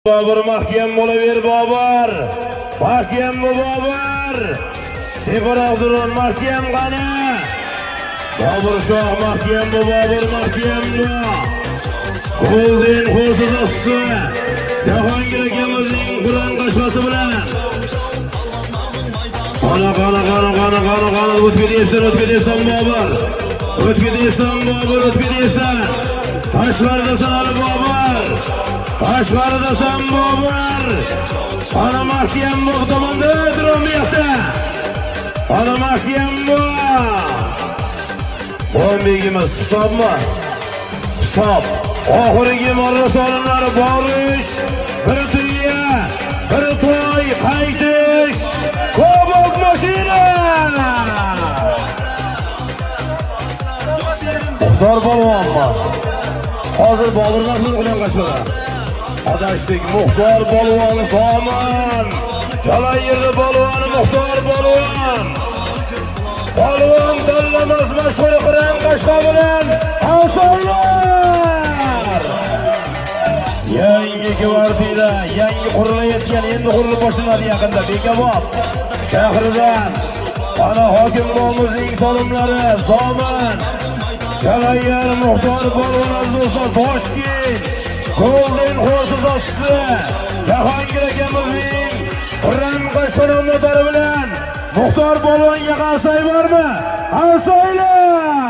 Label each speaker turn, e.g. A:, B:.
A: Bobur mahkam bo'laver Bobur. Mahkam bu Bobur. Sefaroqduron mahkam qani. Bobur shoh mahkam bu Bobur mahkam bu. Qo'ldan qo'lsiz ostı. Jahongir akamizning Qur'on qo'shmasi bilan. Qana o'tkazaysan Bobur. O'tkazaysan Bobur, o'tkazaysan. Toshlarda sanali Bobur. Toshlarda san Bobur. Ana mahkam bu tomonda durum yo'qda. Ana mahkam bu. Bombegimiz hisobmi? Hisob. Oxirgi marra sonlari borish. Bir tuya, bir to'y, qaytish. Cobalt mashina. Muxtor polvonmi? Hozir Bobur Rahmon bilan qashqalar. Adashdik Muxtor polvon Zomin. Jalayirli polvon Muxtor polvon. Polvon tanlamas mashhur Qur'on Qashqa bilan asonlar. Yangi kvartira, yangi qurilayotgan, endi qurilib boshlanadi yaqinda Bekobod shahridan. Ana hokim bomimizning solimlari Zomin. Jalayir Muxtor polvon do'stlar Toshkent. Qo'ldan qo'lsiz ostı. Jahongir akamizning Qur'on Qashqa motori bilan Muxtor polvonga qarsak bormi? Qarasanglar.